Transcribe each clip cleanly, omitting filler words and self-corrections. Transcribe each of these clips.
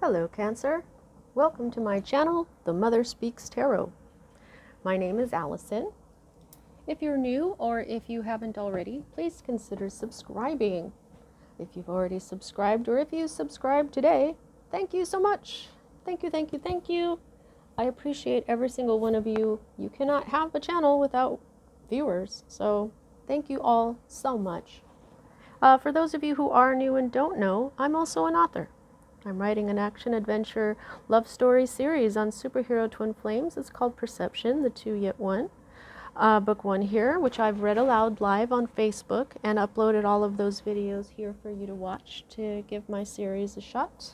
Hello Cancer, welcome to my channel, The Mother Speaks Tarot. My name is Allison. If you're new or if you haven't already, please consider subscribing. If you've already subscribed or if you subscribed today, thank you so much. Thank you, thank you, thank you. I appreciate every single one of you. You cannot have a channel without viewers, so thank you all so much. For those of you who are new and don't know, I'm also an author. I'm writing an action-adventure love story series on superhero twin flames. It's called Perception, the Two Yet One. Book 1 here, which I've read aloud live on Facebook and uploaded all of those videos here for you to watch to give my series a shot.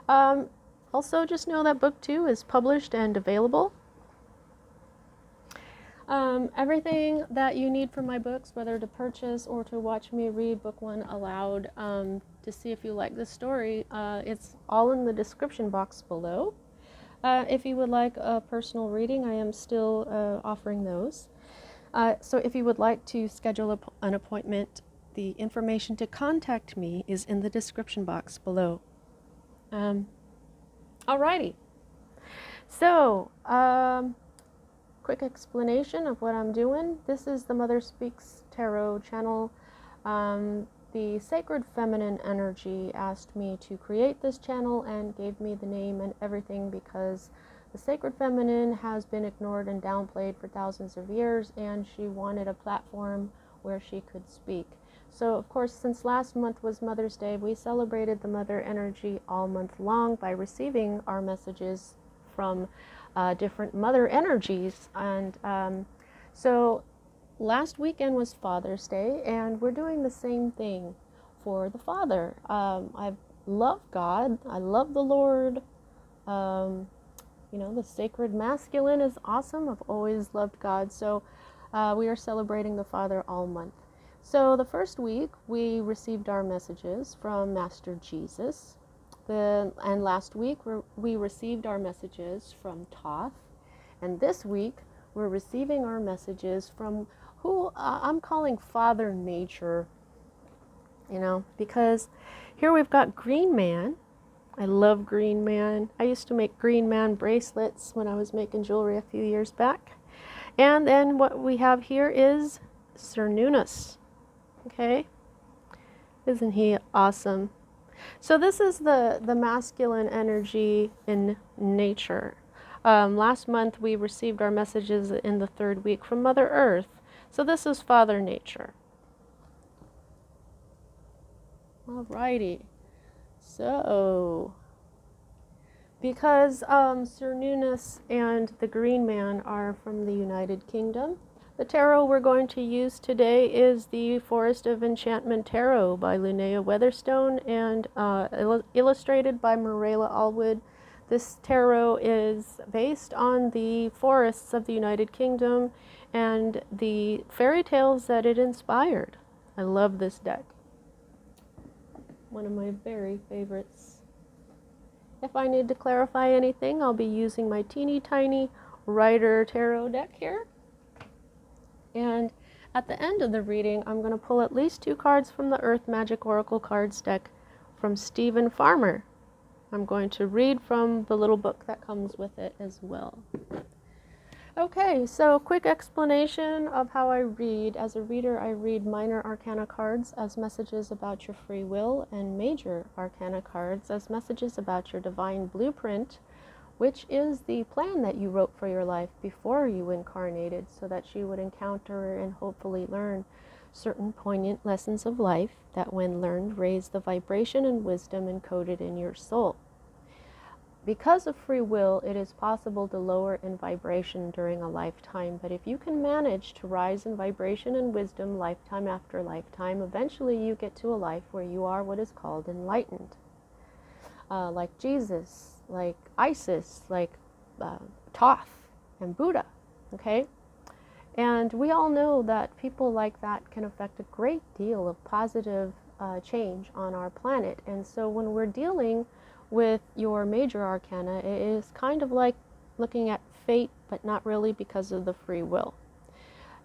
Also, just know that Book 2 is published and available. Everything that you need for my books, whether to purchase or to watch me read Book 1 aloud, to see if you like the story, it's all in the description box below. If you would like a personal reading, I am still offering those. So if you would like to schedule an appointment, the information to contact me is in the description box below. Alrighty. So, quick explanation of what I'm doing. This is the Mother Speaks Tarot channel. The Sacred Feminine Energy asked me to create this channel and gave me the name and everything because the Sacred Feminine has been ignored and downplayed for thousands of years, and she wanted a platform where she could speak. So, of course, since last month was Mother's Day, we celebrated the Mother Energy all month long by receiving our messages from different Mother Energies. And so last weekend was Father's Day, and we're doing the same thing for the Father. I love God. I love the Lord. You know, the sacred masculine is awesome. I've always loved God. So we are celebrating the Father all month. So the first week, we received our messages from Master Jesus. And last week, we received our messages from Thoth. And this week, we're receiving our messages from who I'm calling Father Nature. You know, because here we've got Green Man. I love Green Man. I used to make Green Man bracelets when I was making jewelry a few years back. And then what we have here is Cernunnos. Okay? Isn't he awesome? So this is the masculine energy in nature. Last month we received our messages in the third week from Mother Earth. So this is Father Nature. Alrighty. So, because Cernunnos and the Green Man are from the United Kingdom, the tarot we're going to use today is the Forest of Enchantment Tarot by Linnea Weatherstone and illustrated by Marilla Allwood. This tarot is based on the forests of the United Kingdom and the fairy tales that it inspired. I love this deck. One of my very favorites. If I need to clarify anything, I'll be using my teeny tiny Rider Tarot deck here. And at the end of the reading, I'm going to pull at least 2 cards from the Earth Magic Oracle cards deck from Stephen Farmer. I'm going to read from the little book that comes with it as well. Okay, so quick explanation of how I read. As a reader, I read minor arcana cards as messages about your free will and major arcana cards as messages about your divine blueprint, which is the plan that you wrote for your life before you incarnated so that you would encounter and hopefully learn certain poignant lessons of life that, when learned, raise the vibration and wisdom encoded in your soul. Because of free will, it is possible to lower in vibration during a lifetime, but if you can manage to rise in vibration and wisdom lifetime after lifetime, eventually you get to a life where you are what is called enlightened. Like Jesus, like Isis, like Thoth and Buddha, okay? And we all know that people like that can affect a great deal of positive change on our planet. And so when we're dealing with your major arcana, it is kind of like looking at fate, but not really because of the free will.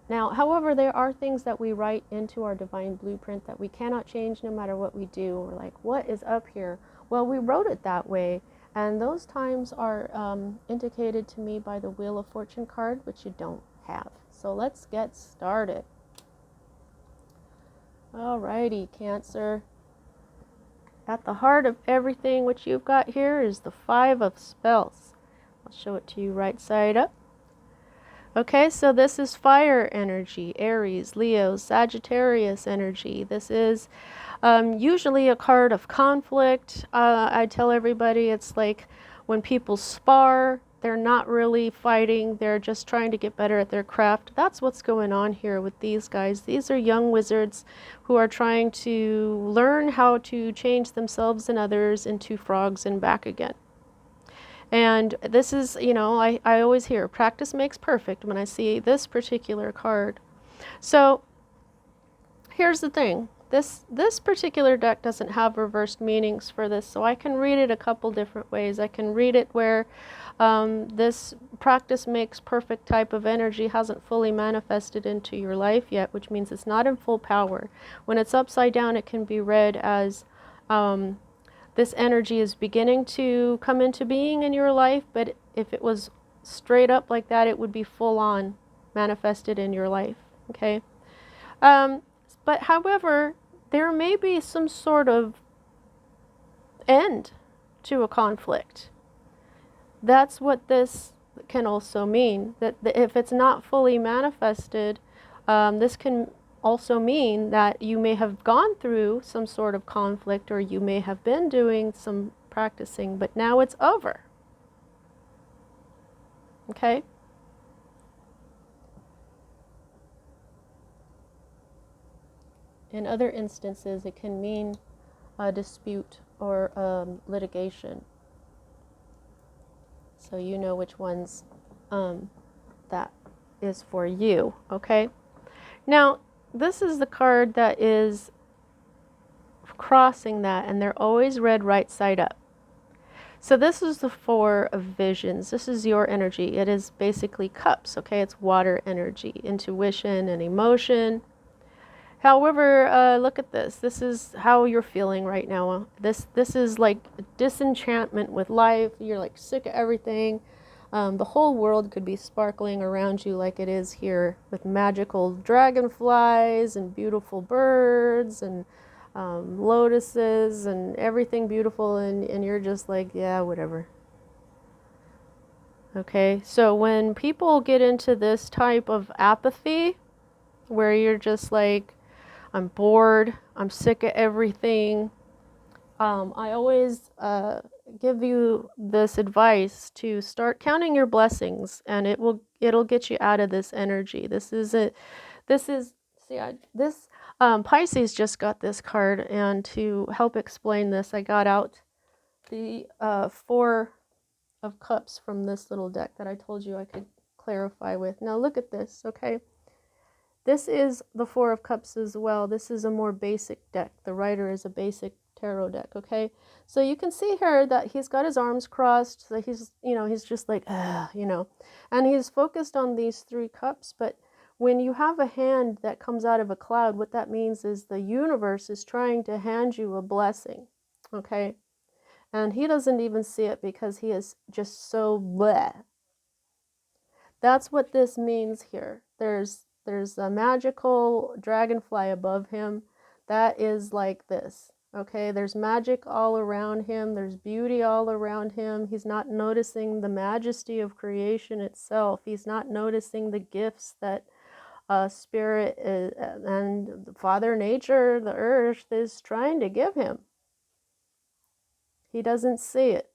Now, however, there are things that we write into our divine blueprint that we cannot change no matter what we do. We're like, what is up here? Well, we wrote it that way And those times are indicated to me by the Wheel of Fortune card, which you don't have. So let's get started. Alrighty, Cancer. At the heart of everything what you've got here is the Five of Spells. I'll show it to you right side up. Okay, so this is fire energy, Aries, Leo, Sagittarius energy. This is usually a card of conflict. I tell everybody it's like when people spar, they're not really fighting, they're just trying to get better at their craft. That's what's going on here with these guys. These are young wizards who are trying to learn how to change themselves and others into frogs and back again. And this is, you know, I always hear practice makes perfect when I see this particular card. So here's the thing. This particular deck doesn't have reversed meanings for this, so I can read it a couple different ways. I can read it where this practice makes perfect type of energy hasn't fully manifested into your life yet, which means it's not in full power. When it's upside down, it can be read as this energy is beginning to come into being in your life, but if it was straight up like that, it would be full on manifested in your life, okay? But however, there may be some sort of end to a conflict. That's what this can also mean, that if it's not fully manifested, this can also mean that you may have gone through some sort of conflict, or you may have been doing some practicing, but now it's over. Okay? In other instances, it can mean a dispute or litigation. So you know which ones that is for you, okay? Now, this is the card that is crossing that, and they're always read right side up. So this is the Four of Visions. This is your energy. It is basically cups, okay? It's water energy, intuition and emotion. However, look at this. This is how you're feeling right now. This is like disenchantment with life. You're like sick of everything. The whole world could be sparkling around you like it is here, with magical dragonflies and beautiful birds and lotuses and everything beautiful, and you're just like, yeah, whatever. Okay, so when people get into this type of apathy, where you're just like, I'm bored, I'm sick of everything, I always give you this advice to start counting your blessings, and it'll get you out of this energy. Pisces just got this card, and to help explain this, I got out the Four of Cups from this little deck that I told you I could clarify with. Now look at this, okay? This is the Four of Cups as well. This is a more basic deck. The writer is a basic tarot deck, okay? So you can see here that he's got his arms crossed, so he's just like, and he's focused on these three cups. But when you have a hand that comes out of a cloud, what that means is the universe is trying to hand you a blessing, okay? And he doesn't even see it because he is just so bleh. That's what this means here. There's a magical dragonfly above him that is like this. Okay, there's magic all around him. There's beauty all around him. He's not noticing the majesty of creation itself. He's not noticing the gifts that Spirit and Father Nature, the earth, is trying to give him. He doesn't see it.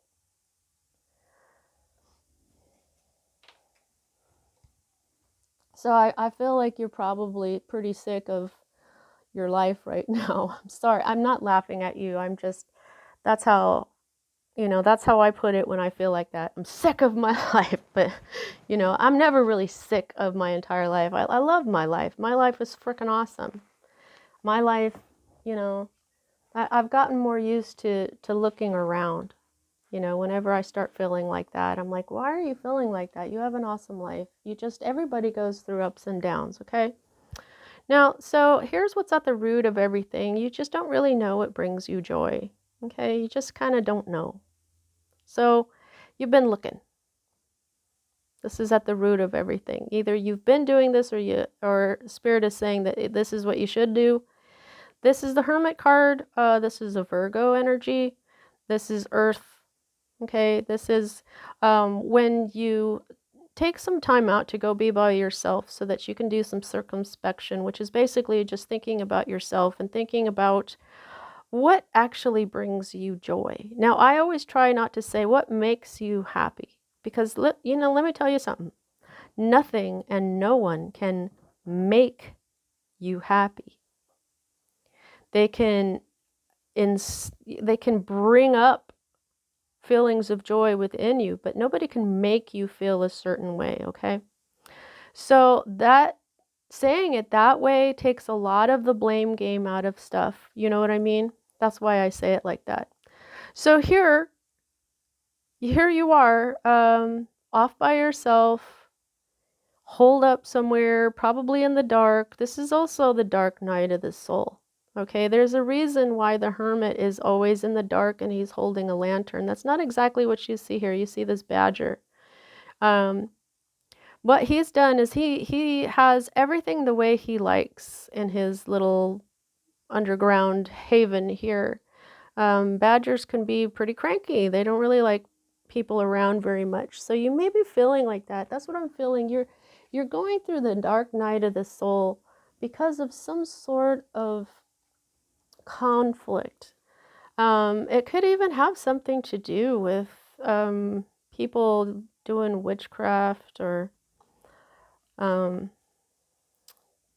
So I feel like you're probably pretty sick of your life right now. I'm sorry. I'm not laughing at you. I'm just, that's how I put it when I feel like that. I'm sick of my life, but I'm never really sick of my entire life. I love my life. My life is freaking awesome. My life, I've gotten more used to looking around. Whenever I start feeling like that, I'm like, why are you feeling like that? You have an awesome life. Everybody goes through ups and downs, okay? Now, so here's what's at the root of everything. You just don't really know what brings you joy, okay? You just kind of don't know. So you've been looking. This is at the root of everything. Either you've been doing this or Spirit is saying that this is what you should do. This is the Hermit card. This is a Virgo energy. This is Earth. Okay, this is when you take some time out to go be by yourself so that you can do some circumspection, which is basically just thinking about yourself and thinking about what actually brings you joy. Now, I always try not to say what makes you happy because, let me tell you something. Nothing and no one can make you happy. They can bring up feelings of joy within you, but nobody can make you feel a certain way, okay? So that saying it that way takes a lot of the blame game out of stuff. You know what I mean? That's why I say it like that. So here you are, off by yourself, holed up somewhere, probably in the dark. This is also the dark night of the soul. Okay, there's a reason why the hermit is always in the dark and he's holding a lantern. That's not exactly what you see here. You see this badger. What he's done is he has everything the way he likes in his little underground haven here. Badgers can be pretty cranky. They don't really like people around very much. So you may be feeling like that. That's what I'm feeling. You're going through the dark night of the soul because of some sort of conflict. It could even have something to do with people doing witchcraft or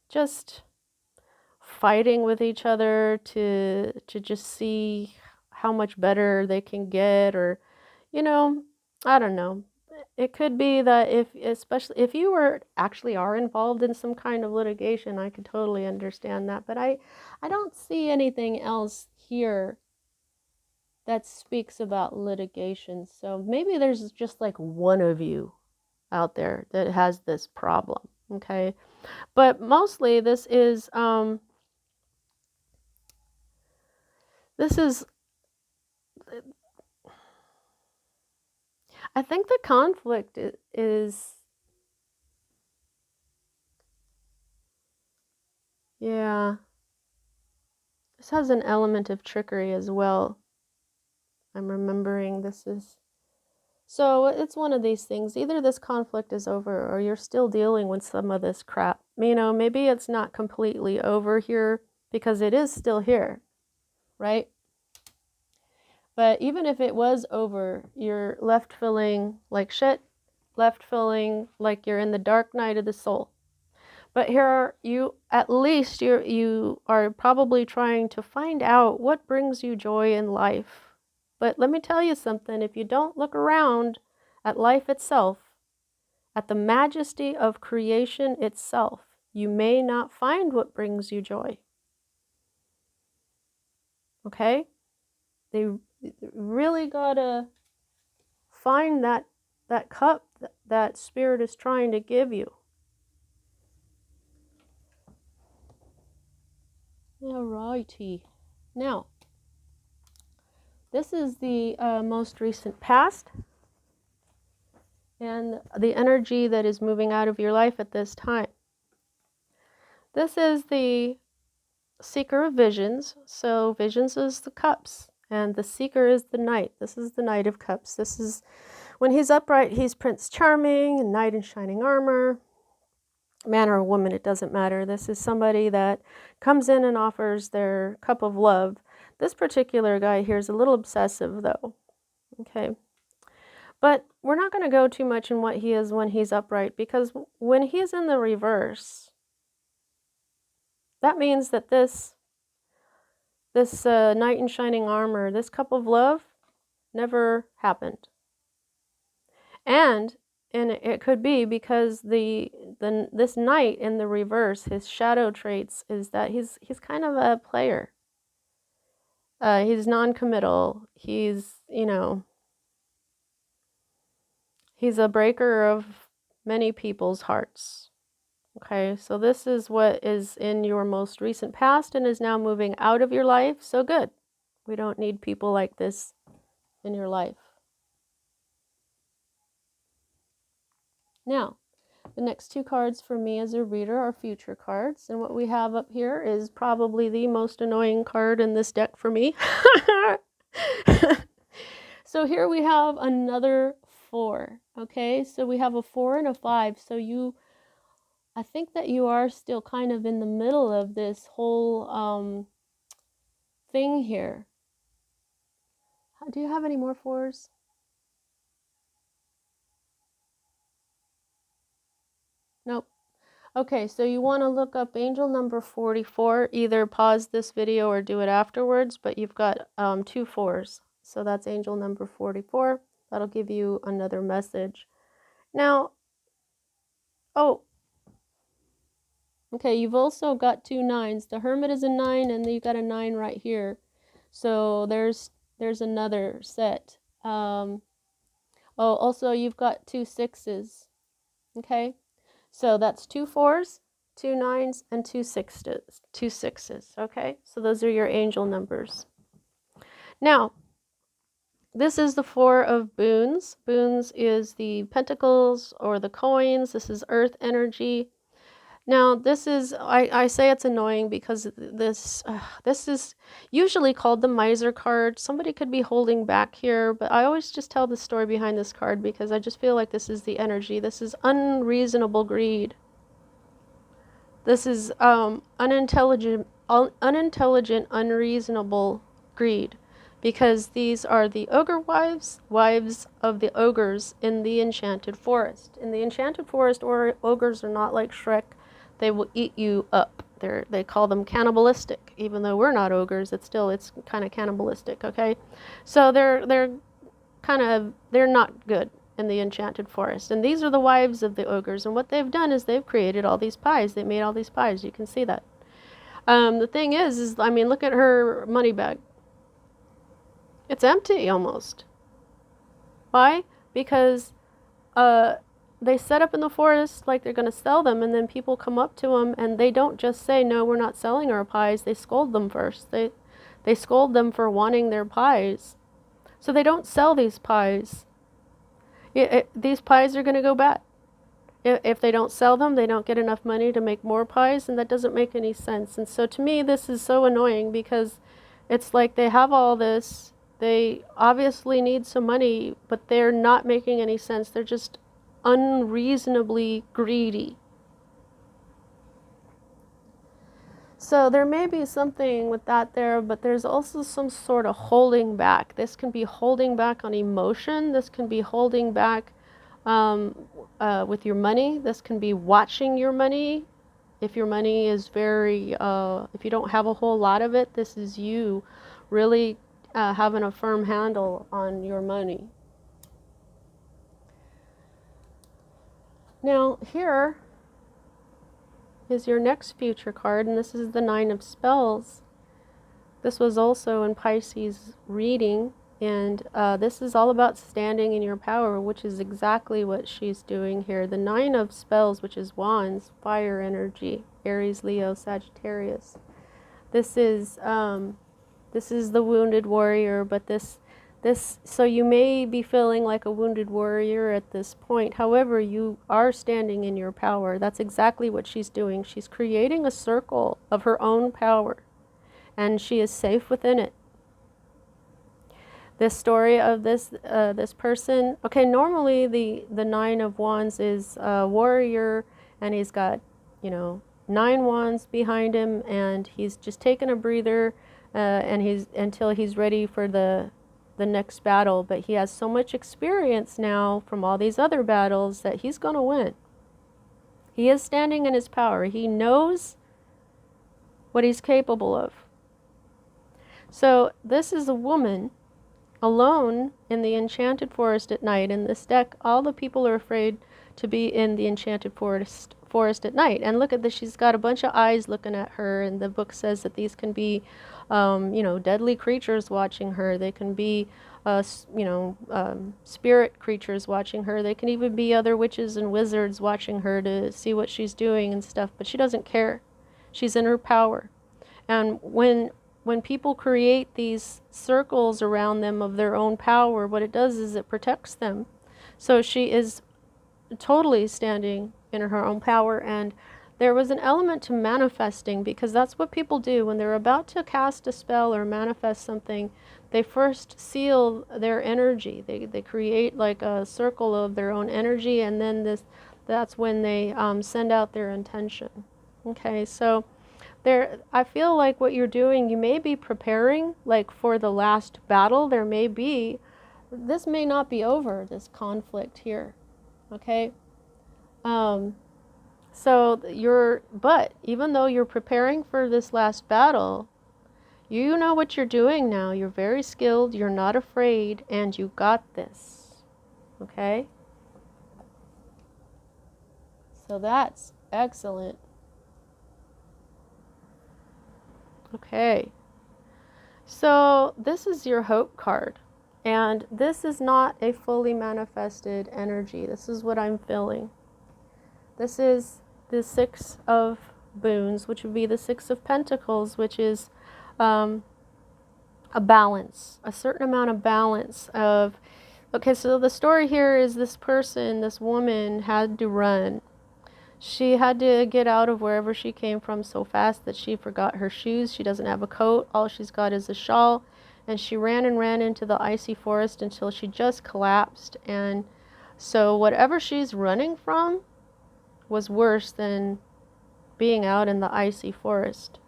just fighting with each other to just see how much better they can get, or I don't know. It could be that especially if you are involved in some kind of litigation, I could totally understand that, but I don't see anything else here that speaks about litigation. So maybe there's just like one of you out there that has this problem, okay? But mostly this is I think the conflict is, yeah, this has an element of trickery as well. I'm remembering this is, so it's one of these things. Either this conflict is over or you're still dealing with some of this crap. Maybe it's not completely over here because it is still here, right? But even if it was over, you're left feeling like shit, left feeling like you're in the dark night of the soul. But here you are probably trying to find out what brings you joy in life. But let me tell you something, if you don't look around at life itself, at the majesty of creation itself, you may not find what brings you joy. Okay? They really gotta find that cup that Spirit is trying to give you. Alrighty. Now, this is the most recent past and the energy that is moving out of your life at this time. This is the Seeker of Visions. So visions is the cups and the Seeker is the Knight. This is the Knight of Cups. This is when he's upright, he's Prince Charming, a knight in shining armor. Man or woman, it doesn't matter. This is somebody that comes in and offers their cup of love. This particular guy here is a little obsessive though. Okay. But we're not going to go too much in what he is when he's upright, because when he's in the reverse, that means that this knight in shining armor, this cup of love, never happened. And it could be because this knight in the reverse, his shadow traits is that he's kind of a player. He's non-committal. He's he's a breaker of many people's hearts. Okay, so this is what is in your most recent past and is now moving out of your life. So good. We don't need people like this in your life. Now, the next two cards for me as a reader are future cards. And what we have up here is probably the most annoying card in this deck for me. So here we have another 4. Okay, so we have a 4 and a 5. So I think that you are still kind of in the middle of this whole thing here. Do you have any more 4s? Nope. Okay, so you want to look up angel number 44. Either pause this video or do it afterwards, but you've got 2 4s. So that's angel number 44. That'll give you another message. Now, oh, okay, you've also got 2 9s. The Hermit is a 9, and then you've got a 9 right here. So there's another set. Oh, also you've got 2 6s. Okay, so that's 2 4s, 2 9s, and 2 6s. 2 6s. Okay, so those are your angel numbers. Now, this is the 4 of boons. Boons is the pentacles or the coins. This is earth energy. Now, this is, I say it's annoying because this is usually called the miser card. Somebody could be holding back here, but I always just tell the story behind this card because I just feel like this is the energy. This is unreasonable greed. This is unintelligent, unreasonable greed, because these are the ogre wives of the ogres in the enchanted forest. In the enchanted forest, ogres are not like Shrek. They will eat you up. They call them cannibalistic, even though we're not ogres. It's kind of cannibalistic. Okay, so they're not good in the enchanted forest. And these are the wives of the ogres. And what they've done is they've created all these pies. They made all these pies. You can see that. The thing is, I mean, look at her money bag. It's empty almost. Why? Because they set up in the forest like they're going to sell them, and then people come up to them, and they don't just say, no, we're not selling our pies. They scold them first. They scold them for wanting their pies. So they don't sell these pies. These pies are going to go bad. If they don't sell them, they don't get enough money to make more pies, and that doesn't make any sense. And so to me, this is so annoying because it's like they have all this. They obviously need some money, but they're not making any sense. They're just unreasonably greedy. So there may be something with that there, but there's also some sort of holding back. This can be holding back on emotion. This can be holding back with your money. This can be watching your money. If your money is if you don't have a whole lot of it, this is you really having a firm handle on your money. Now here is your next future card, and this is the 9 of Spells. This was also in Pisces reading, and this is all about standing in your power, which is exactly what she's doing here. The 9 of Spells, which is wands, fire energy, Aries, Leo, Sagittarius. This is the wounded warrior, but so you may be feeling like a wounded warrior at this point. However, you are standing in your power. That's exactly what she's doing. She's creating a circle of her own power, and she is safe within it. This story of this person. Okay, normally the 9 of Wands is a warrior, and he's got 9 wands behind him, and he's just taking a breather, until he's ready for the next battle. But he has so much experience now from all these other battles that he's going to win. He is standing in his power. He knows what he's capable of. So this is a woman alone in the enchanted forest at night. In this deck, all the people are afraid to be in the enchanted forest at night. And look at this, she's got a bunch of eyes looking at her, and the book says that these can be deadly creatures watching her. They can be spirit creatures watching her. They can even be other witches and wizards watching her to see what she's doing and stuff, but she doesn't care. She's in her power. And when people create these circles around them of their own power, what it does is it protects them. So she is totally standing in her own power. And there was an element to manifesting, because that's what people do when they're about to cast a spell or manifest something. They first seal their energy. They create like a circle of their own energy, and then that's when they send out their intention. Okay, so I feel like what you're doing, you may be preparing like for the last battle. This may not be over, this conflict here. Okay? But even though you're preparing for this last battle, you know what you're doing now. You're very skilled, you're not afraid, and you got this. Okay? So that's excellent. Okay. So this is your hope card. And this is not a fully manifested energy. This is what I'm feeling. This is the Six of Boons, which would be the Six of Pentacles, which is a balance, a certain amount of balance of, okay, so the story here is this woman had to run. She had to get out of wherever she came from so fast that she forgot her shoes. She doesn't have a coat. All she's got is a shawl. And she ran and ran into the icy forest until she just collapsed. And so whatever she's running from was worse than being out in the icy forest.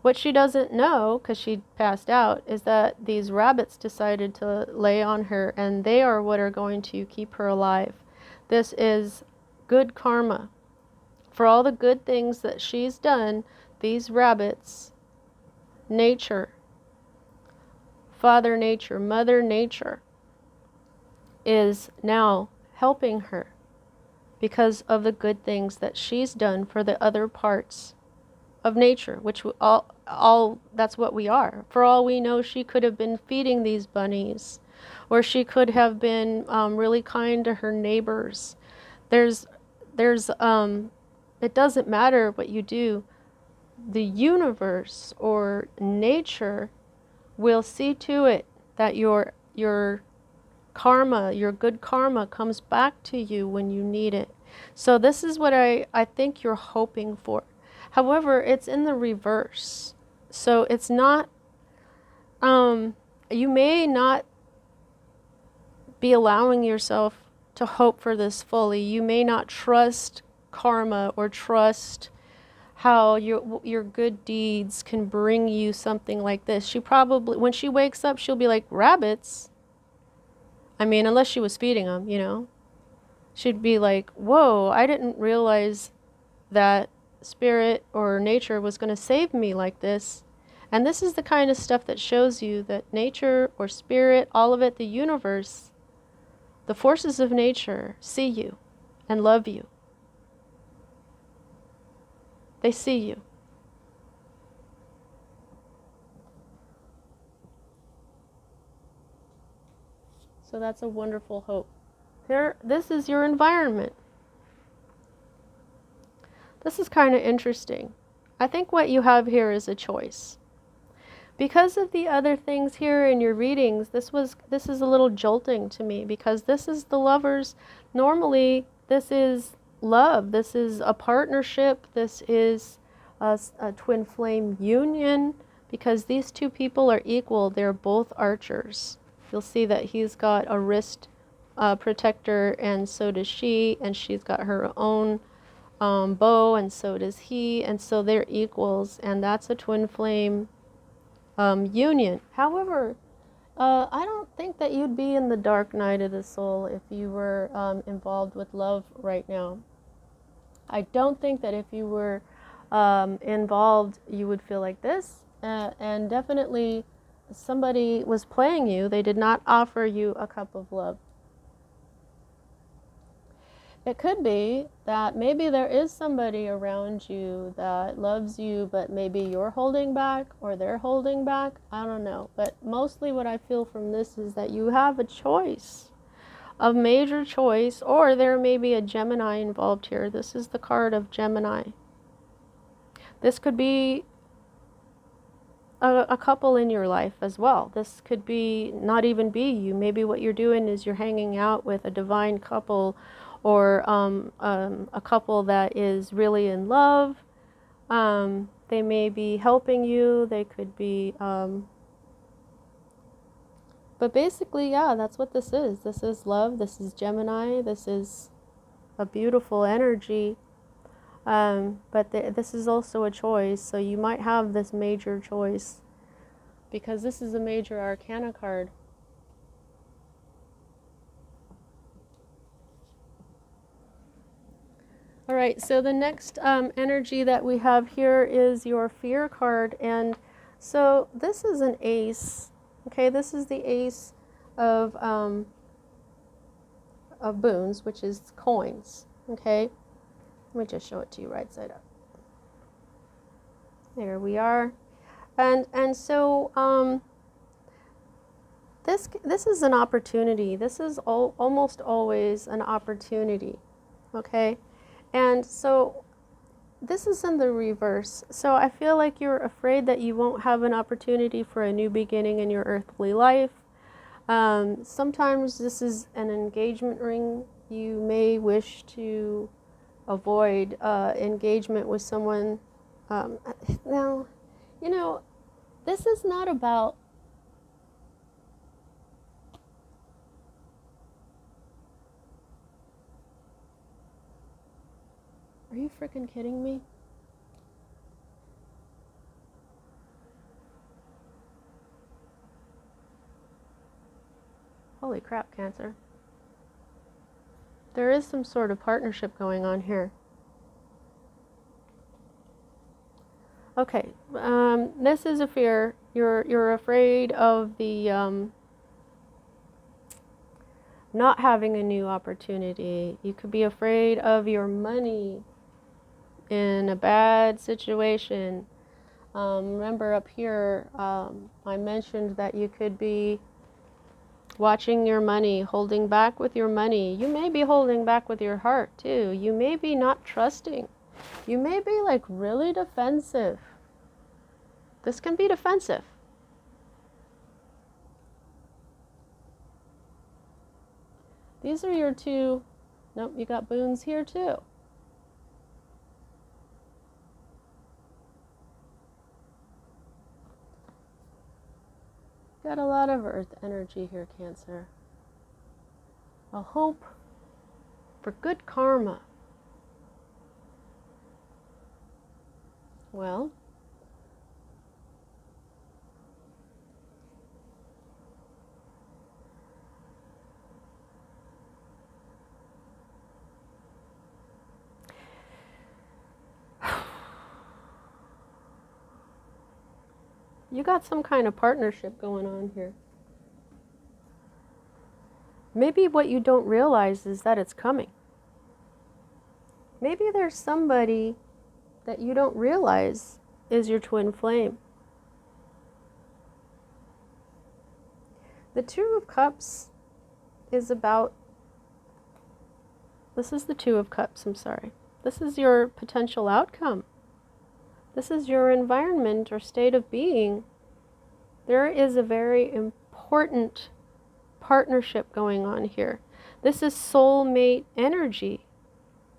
What she doesn't know, because she passed out, is that these rabbits decided to lay on her, and they are what are going to keep her alive. This is good karma. For all the good things that she's done, these rabbits, nature, Father Nature, Mother Nature, is now helping her because of the good things that she's done for the other parts of nature, which all that's what we are. For all we know, she could have been feeding these bunnies, or she could have been really kind to her neighbors. There's it doesn't matter what you do. The universe or nature will see to it that your karma, your good karma, comes back to you when you need it. So this is what I think you're hoping for. However, it's in the reverse. So it's not, you may not be allowing yourself to hope for this fully. You may not trust karma or trust how your good deeds can bring you something like this. She probably, when she wakes up, she'll be like, rabbits? I mean, unless she was feeding them, you know. She'd be like, whoa, I didn't realize that spirit or nature was going to save me like this. And this is the kind of stuff that shows you that nature or spirit, all of it, the universe, the forces of nature see you and love you. They see you. So that's a wonderful hope. This is your environment. This is kind of interesting. I think what you have here is a choice. Because of the other things here in your readings, this is a little jolting to me, because this is the lovers. Normally, this is love. This is a partnership. This is a twin flame union, because these two people are equal. They're both archers. You'll see that he's got a wrist protector, and so does she, and she's got her own bow, and so does he, and so they're equals, and that's a twin flame union. However, I don't think that you'd be in the dark night of the soul if you were involved with love right now. I don't think that if you were involved, you would feel like this, and definitely somebody was playing you. They did not offer you a cup of love. It could be that maybe there is somebody around you that loves you, but maybe you're holding back or they're holding back. I don't know. But mostly what I feel from this is that you have a choice, a major choice, or there may be a Gemini involved here. This is the card of Gemini. This could be a couple in your life as well. This could be not even be you. Maybe what you're doing is you're hanging out with a divine couple, or a couple that is really in love. They may be helping you. They could be, but basically, yeah, that's what this is. This is love. This is Gemini. This is a beautiful energy. But this is also a choice. So you might have this major choice because this is a major arcana card. All right, so the next energy that we have here is your fear card. And so this is an ace. Okay, this is the ace of boons, which is coins. Okay, let me just show it to you right side up. There we are. And so this is an opportunity. This is almost always an opportunity. Okay. And so this is in the reverse. So I feel like you're afraid that you won't have an opportunity for a new beginning in your earthly life. Sometimes this is an engagement ring. You may wish to avoid engagement with someone. Now, you know, this is not about Are you freaking kidding me? Holy crap, Cancer. There is some sort of partnership going on here. Okay, this is a fear. You're afraid of the not having a new opportunity. You could be afraid of your money in a bad situation. Remember up here, I mentioned that you could be watching your money, holding back with your money. You may be holding back with your heart too. You may be not trusting. You may be like really defensive. This can be defensive. These are your two. Nope, you got boons here too. Got a lot of earth energy here, Cancer. A hope for good karma. Well, you got some kind of partnership going on here. Maybe what you don't realize is that it's coming. Maybe there's somebody that you don't realize is your twin flame. The Two of Cups is about, this is the Two of Cups, I'm sorry. This is your potential outcome. This is your environment or state of being. There is a very important partnership going on here. This is soulmate energy.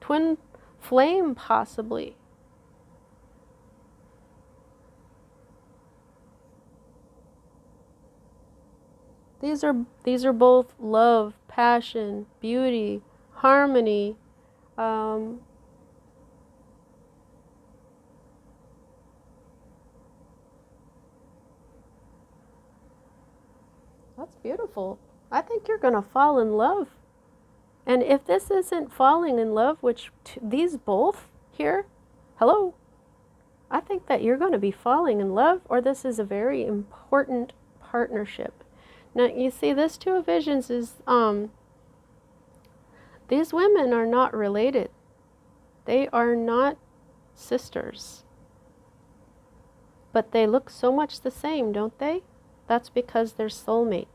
Twin flame, possibly. These are both love, passion, beauty, harmony. That's beautiful. I think you're going to fall in love. And if this isn't falling in love, which these both here, hello, I think that you're going to be falling in love, or this is a very important partnership. Now, you see, this Two of Visions is, these women are not related. They are not sisters. But they look so much the same, don't they? That's because they're soulmates.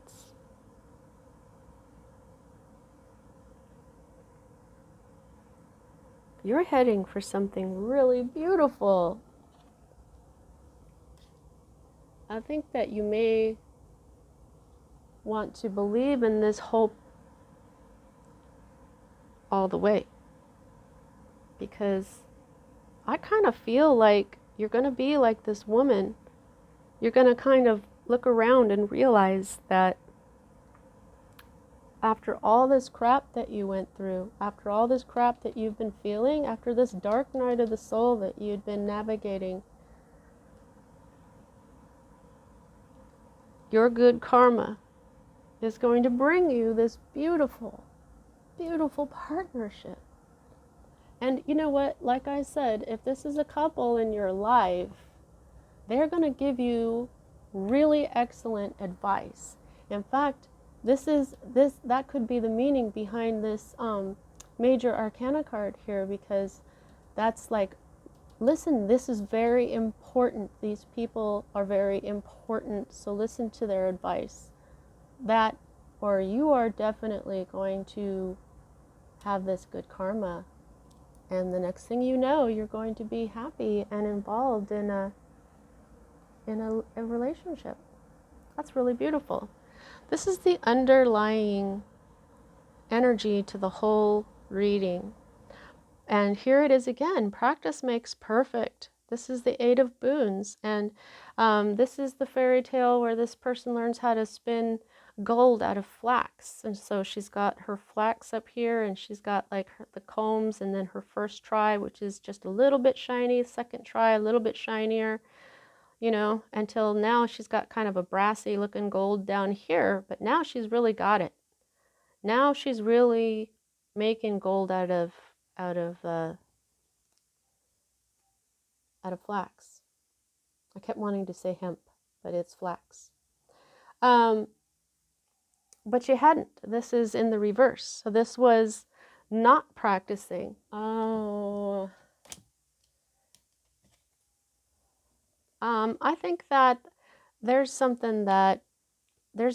You're heading for something really beautiful. I think that you may want to believe in this hope all the way. Because I kind of feel like you're going to be like this woman. You're going to kind of look around and realize that after all this crap that you went through, after all this crap that you've been feeling, after this dark night of the soul that you'd been navigating, your good karma is going to bring you this beautiful, beautiful partnership. And you know what? Like I said, if this is a couple in your life, they're going to give you really excellent advice. In fact, that could be the meaning behind this major arcana card here, because that's like, listen, this is very important. These people are very important, so listen to their advice. That, or you are definitely going to have this good karma, and the next thing you know, you're going to be happy and involved in a relationship. That's really beautiful. This is the underlying energy to the whole reading. And here it is again, practice makes perfect. This is the Eight of Boons. And this is the fairy tale where this person learns how to spin gold out of flax. And so she's got her flax up here, and she's got like the combs, and then her first try, which is just a little bit shiny, second try, a little bit shinier, you know, until now she's got kind of a brassy looking gold down here, but now she's really got it. Now she's really making gold out of flax. I kept wanting to say hemp, but it's flax. But she hadn't. This is in the reverse. So this was not practicing. Oh. I think that there's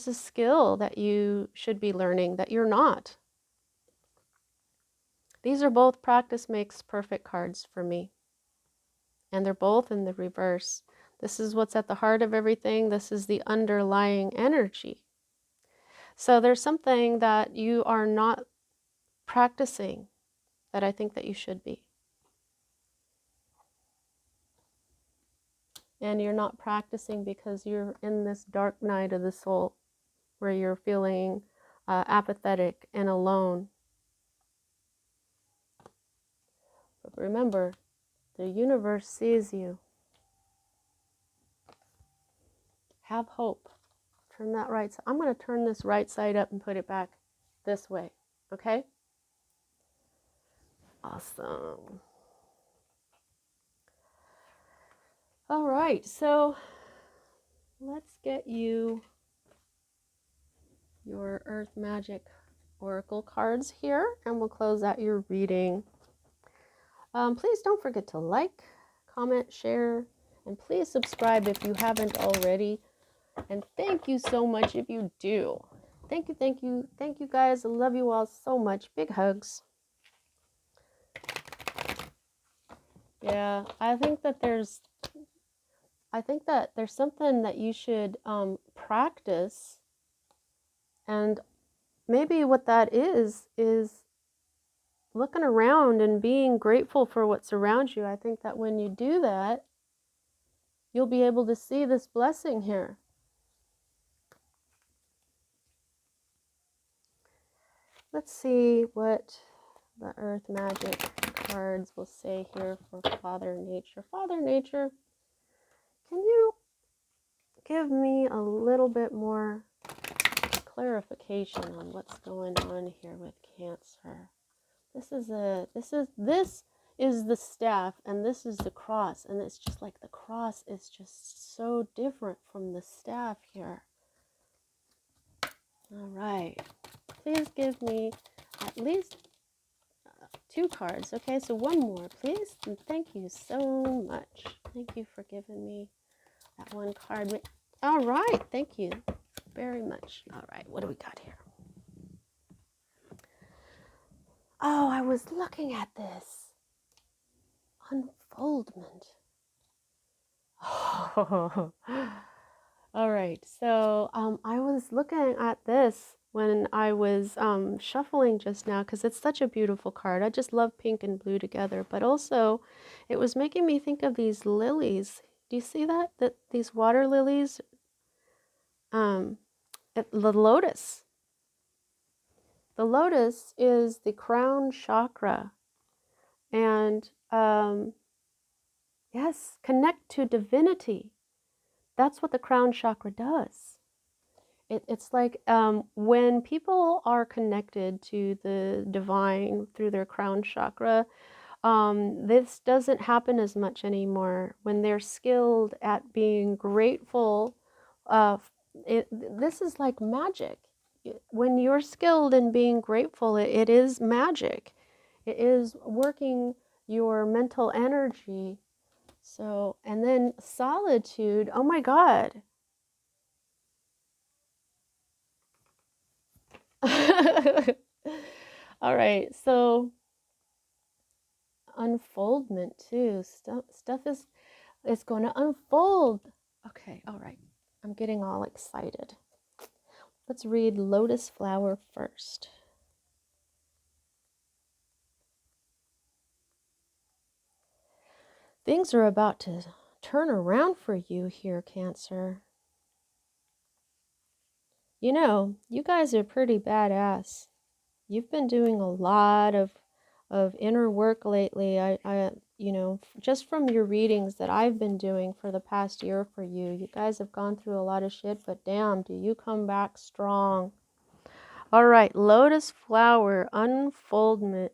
a skill that you should be learning that you're not. These are both practice makes perfect cards for me. And they're both in the reverse. This is what's at the heart of everything. This is the underlying energy. So there's something that you are not practicing that I think that you should be. And you're not practicing because you're in this dark night of the soul where you're feeling apathetic and alone. But remember, the universe sees you. Have hope. Turn that right side. I'm going to turn this right side up and put it back this way. Okay? Awesome. All right, so let's get you your Earth Magic Oracle cards here, and we'll close out your reading. Please don't forget to like, comment, share, and please subscribe if you haven't already. And thank you so much if you do. Thank you, thank you, thank you guys. I love you all so much. Big hugs. Yeah, I think that there's something that you should practice, and maybe what that is looking around and being grateful for what's around you. I think that when you do that, you'll be able to see this blessing here. Let's see what the Earth Magic cards will say here for Father Nature. Father Nature, can you give me a little bit more clarification on what's going on here with Cancer? This is the staff, and this is the cross, and it's just like the cross is just so different from the staff here. All right, please give me at least 2 cards. Okay, so one more, please. And thank you so much. Thank you for giving me that one card. All right, thank you very much. All right, what do we got here? Oh, I was looking at this. Unfoldment. Oh. All right, so I was looking at this when I was shuffling just now, because it's such a beautiful card. I just love pink and blue together, but also it was making me think of these lilies. Do you see that? That these water lilies, the lotus. The lotus is the crown chakra, and yes, connect to divinity. That's what the crown chakra does. It's like when people are connected to the divine through their crown chakra, this doesn't happen as much anymore. When they're skilled at being grateful, uh, this is like magic. When you're skilled in being grateful, it is magic. It is working your mental energy. So, and then solitude, oh my God. All right, so unfoldment too. Stuff is going to unfold. Okay, all right. I'm getting all excited. Let's read Lotus Flower first. Things are about to turn around for you here, Cancer. You know, you guys are pretty badass. You've been doing a lot of inner work lately. You know, just from your readings that I've been doing for the past year for you, you guys have gone through a lot of shit, but damn, do you come back strong. All right, Lotus Flower, unfoldment.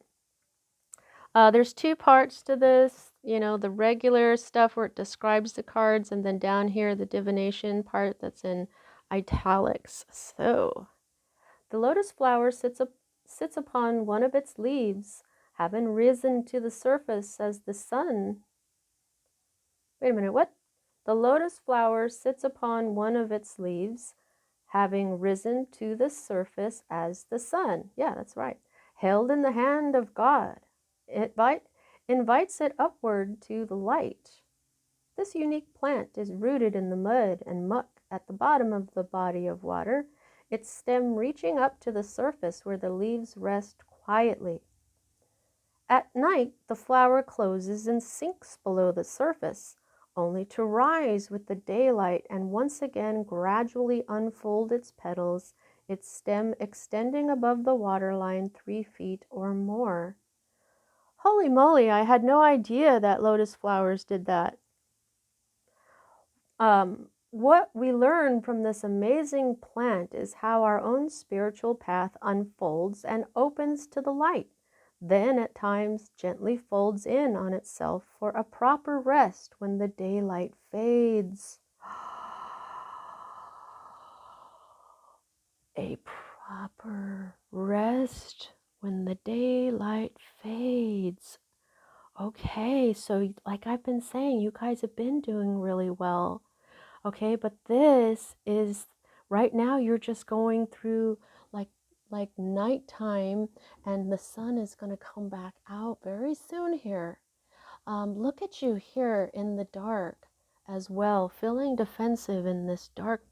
There's two parts to this, you know, the regular stuff where it describes the cards, and then down here, the divination part that's in italics. So, the lotus flower sits upon one of its leaves, having risen to the surface as the sun. Wait a minute, what? The lotus flower sits upon one of its leaves, having risen to the surface as the sun. Yeah, that's right. Held in the hand of God. It invites it upward to the light. This unique plant is rooted in the mud and muck at the bottom of the body of water, its stem reaching up to the surface where the leaves rest quietly. At night, the flower closes and sinks below the surface, only to rise with the daylight and once again gradually unfold its petals, its stem extending above the waterline 3 feet or more. Holy moly, I had no idea that lotus flowers did that. What we learn from this amazing plant is how our own spiritual path unfolds and opens to the light, then at times gently folds in on itself for a proper rest when the daylight fades. A proper rest when the daylight fades. Okay, so like I've been saying, you guys have been doing really well. Okay, but this is right now you're just going through like nighttime, and the sun is going to come back out very soon here. Look at you here in the dark as well, feeling defensive in this dark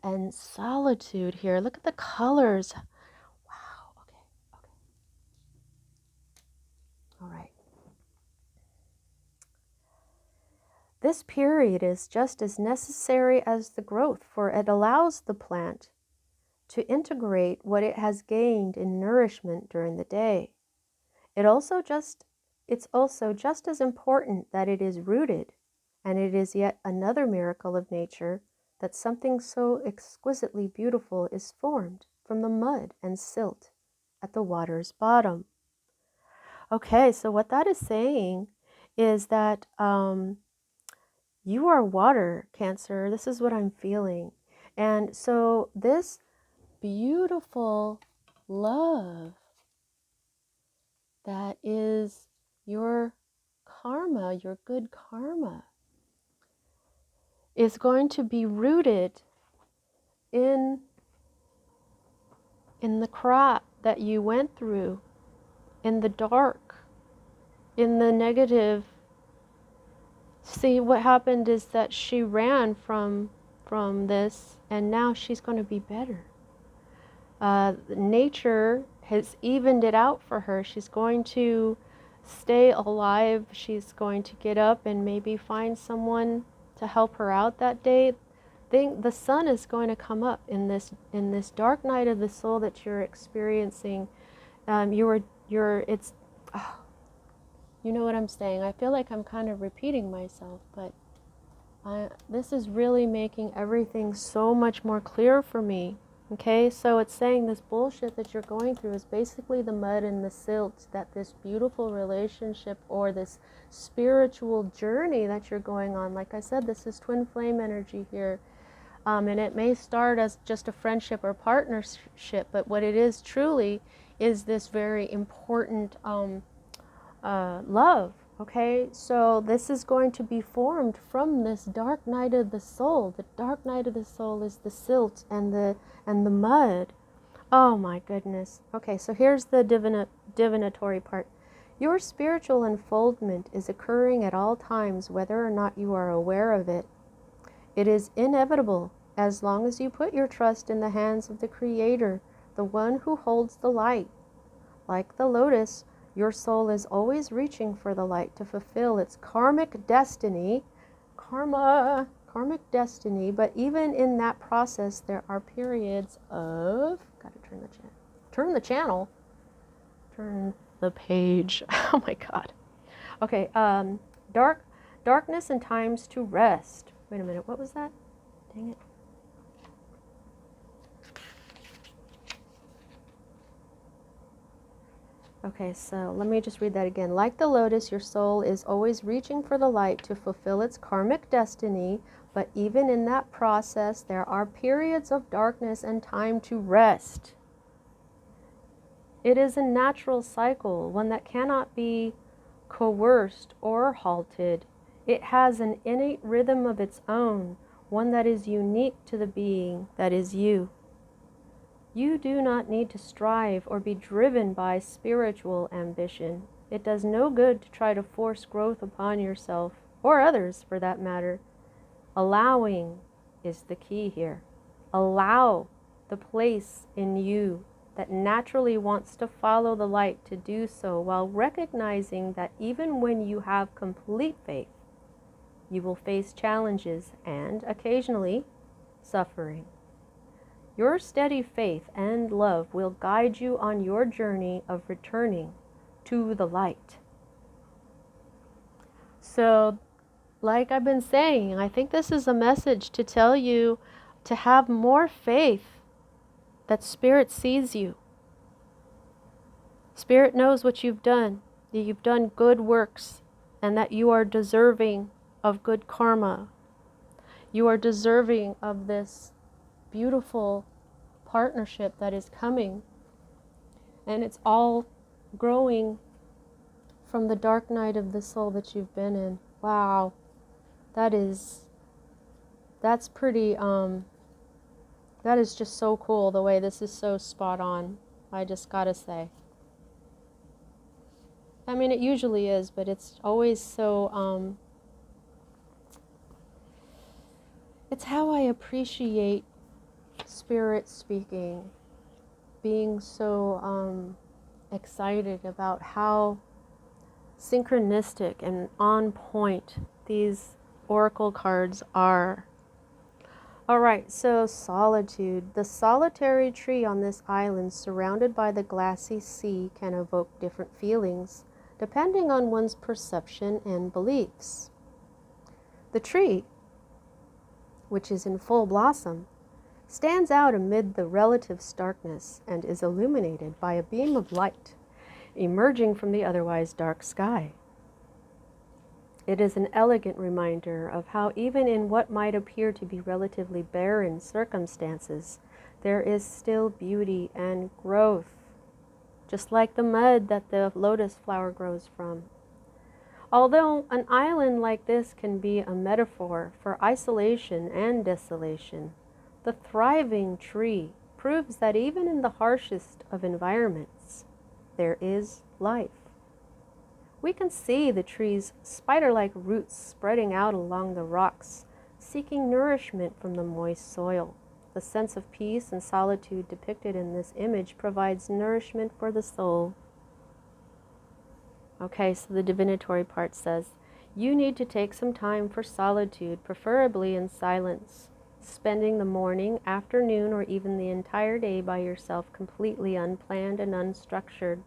and solitude here. Look at the colors. Wow. Okay. Okay. All right. This period is just as necessary as the growth, for it allows the plant to integrate what it has gained in nourishment during the day. It's also just as important that it is rooted, and it is yet another miracle of nature that something so exquisitely beautiful is formed from the mud and silt at the water's bottom. Okay, so what that is saying is that you are water, Cancer. This is what I'm feeling. And so this beautiful love that is your karma, your good karma, is going to be rooted in the crap that you went through, in the dark, in the negative. See, what happened is that she ran from this, and now she's going to be better. Nature has evened it out for her. She's going to stay alive. She's going to get up and maybe find someone to help her out that day. The sun is going to come up in this dark night of the soul that you're experiencing. It's, oh, you know what I'm saying. I feel like I'm kind of repeating myself, but this is really making everything so much more clear for me. Okay, so it's saying this bullshit that you're going through is basically the mud and the silt that this beautiful relationship or this spiritual journey that you're going on. Like I said, this is twin flame energy here. And it may start as just a friendship or partnership, but what it is truly is this very important love. Okay, so this is going to be formed from this dark night of the soul. The dark night of the soul is the silt and the mud. Oh my goodness. Okay, so here's the divinatory part. Your spiritual unfoldment is occurring at all times, whether or not you are aware of it. It is inevitable as long as you put your trust in the hands of the Creator, the one who holds the light. Like the lotus, your soul is always reaching for the light to fulfill its karmic destiny. Karmic destiny, but even in that process, there are periods of, gotta turn the page. Oh my God. Okay, darkness and times to rest. Wait a minute, what was that? Dang it. Okay, so let me just read that again. Like the lotus, your soul is always reaching for the light to fulfill its karmic destiny, but even in that process, there are periods of darkness and time to rest. It is a natural cycle, one that cannot be coerced or halted. It has an innate rhythm of its own, one that is unique to the being that is you. You do not need to strive or be driven by spiritual ambition. It does no good to try to force growth upon yourself, or others for that matter. Allowing is the key here. Allow the place in you that naturally wants to follow the light to do so, while recognizing that even when you have complete faith, you will face challenges and, occasionally, suffering. Your steady faith and love will guide you on your journey of returning to the light. So, like I've been saying, I think this is a message to tell you to have more faith that Spirit sees you. Spirit knows what you've done, that you've done good works, and that you are deserving of good karma. You are deserving of this beautiful partnership that is coming, and it's all growing from the dark night of the soul that you've been in. Wow, that's pretty that is just so cool, the way this is so spot on. I just gotta say, I mean, it usually is, but it's always so it's how I appreciate Spirit speaking, being so excited about how synchronistic and on point these oracle cards are. Alright, so solitude. The solitary tree on this island surrounded by the glassy sea can evoke different feelings, depending on one's perception and beliefs. The tree, which is in full blossom, stands out amid the relative starkness and is illuminated by a beam of light emerging from the otherwise dark sky. It is an elegant reminder of how even in what might appear to be relatively barren circumstances, there is still beauty and growth, just like the mud that the lotus flower grows from. Although an island like this can be a metaphor for isolation and desolation, the thriving tree proves that even in the harshest of environments, there is life. We can see the tree's spider-like roots spreading out along the rocks, seeking nourishment from the moist soil. The sense of peace and solitude depicted in this image provides nourishment for the soul. Okay, so the divinatory part says, you need to take some time for solitude, preferably in silence, spending the morning, afternoon, or even the entire day by yourself, completely unplanned and unstructured.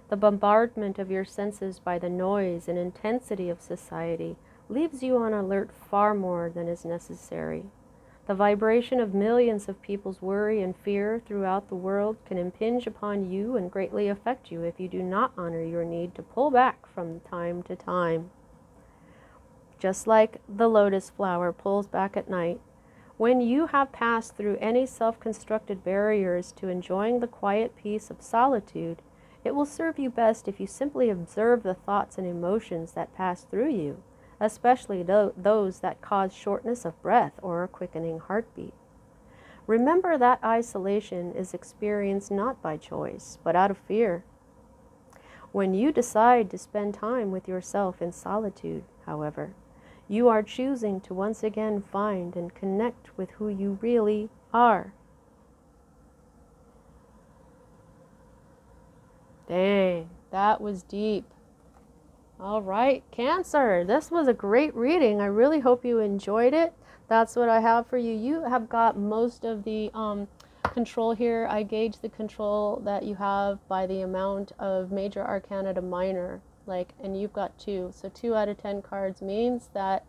The bombardment of your senses by the noise and intensity of society leaves you on alert far more than is necessary. The vibration of millions of people's worry and fear throughout the world can impinge upon you and greatly affect you if you do not honor your need to pull back from time to time. Just like the lotus flower pulls back at night, when you have passed through any self-constructed barriers to enjoying the quiet peace of solitude, it will serve you best if you simply observe the thoughts and emotions that pass through you, especially those that cause shortness of breath or a quickening heartbeat. Remember that isolation is experienced not by choice, but out of fear. When you decide to spend time with yourself in solitude, however, you are choosing to once again find and connect with who you really are. Dang, that was deep. All right, Cancer, this was a great reading. I really hope you enjoyed it. That's what I have for you. You have got most of the control here. I gauge the control that you have by the amount of major arcana to minor, and you've got 2. So 2 out of 10 cards means that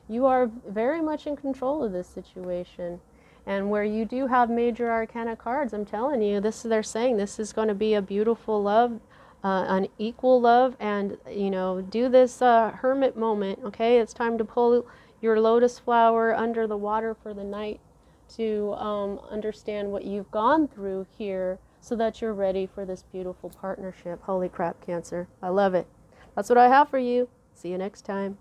you are very much in control of this situation. And where you do have major arcana cards, I'm telling you, they're saying this is going to be a beautiful love, an equal love, and do this hermit moment. Okay, it's time to pull your lotus flower under the water for the night to understand what you've gone through here, so that you're ready for this beautiful partnership. Holy crap, Cancer, I love it. That's what I have for you. See you next time.